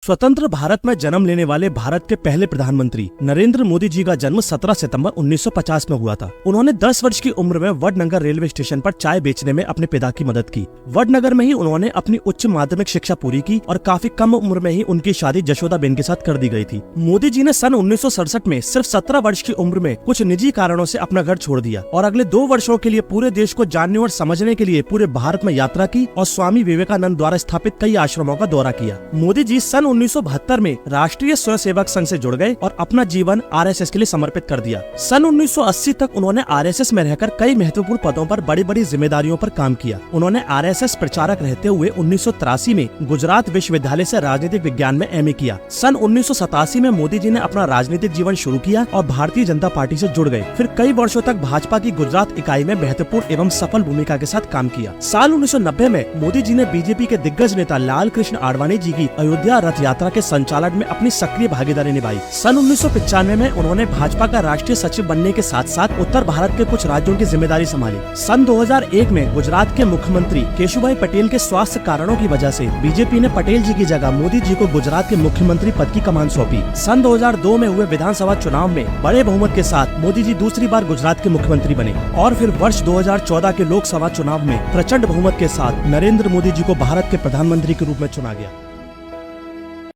स्वतंत्र भारत में जन्म लेने वाले भारत के पहले प्रधानमंत्री नरेंद्र मोदी जी का जन्म 17 सितंबर 1950 में हुआ था। उन्होंने 10 वर्ष की उम्र में वडनगर रेलवे स्टेशन पर चाय बेचने में अपने पिता की मदद की। वडनगर में ही उन्होंने अपनी उच्च माध्यमिक शिक्षा पूरी की और काफी कम उम्र में ही उनकी शादी जशोदाबेन के साथ कर दी गई थी। मोदी जी ने सन 1967 में सिर्फ 17 वर्ष की उम्र में कुछ निजी कारणों से अपना घर छोड़ दिया और अगले 2 वर्षों के लिए पूरे देश को जानने और समझने के लिए पूरे भारत में यात्रा की और स्वामी विवेकानंद द्वारा स्थापित कई आश्रमों का दौरा किया। मोदी जी सन 1972 में राष्ट्रीय स्वयंसेवक संघ से जुड़ गए और अपना जीवन आरएसएस के लिए समर्पित कर दिया। सन 1980 तक उन्होंने आरएसएस में रहकर कई महत्वपूर्ण पदों पर बड़ी बड़ी जिम्मेदारियों पर काम किया। उन्होंने आरएसएस प्रचारक रहते हुए 1983 में गुजरात विश्वविद्यालय से राजनीतिक विज्ञान में एमए किया। सन 1987 में मोदी जी ने अपना राजनीतिक जीवन शुरू किया और भारतीय जनता पार्टी से जुड़ गए। फिर कई वर्षों तक भाजपा की गुजरात इकाई में महत्वपूर्ण एवं सफल भूमिका के साथ काम किया। साल 1990 में मोदी जी ने बीजेपी के दिग्गज नेता लाल कृष्ण आडवाणी जी की अयोध्या रथ यात्रा के संचालन में अपनी सक्रिय भागीदारी निभाई। सन 1995 में उन्होंने भाजपा का राष्ट्रीय सचिव बनने के साथ साथ उत्तर भारत के कुछ राज्यों की जिम्मेदारी संभाली। सन 2001 में गुजरात के मुख्यमंत्री केशुभाई पटेल के स्वास्थ्य कारणों की वजह से बीजेपी ने पटेल जी की जगह मोदी जी को गुजरात के मुख्यमंत्री पद की कमान सौंपी। सन 2002 में हुए विधानसभा चुनाव में बड़े बहुमत के साथ मोदी जी दूसरी बार गुजरात के मुख्यमंत्री बने और फिर वर्ष 2014 के लोकसभा चुनाव में प्रचंड बहुमत के साथ नरेंद्र मोदी जी को भारत के प्रधानमंत्री के रूप में चुना गया।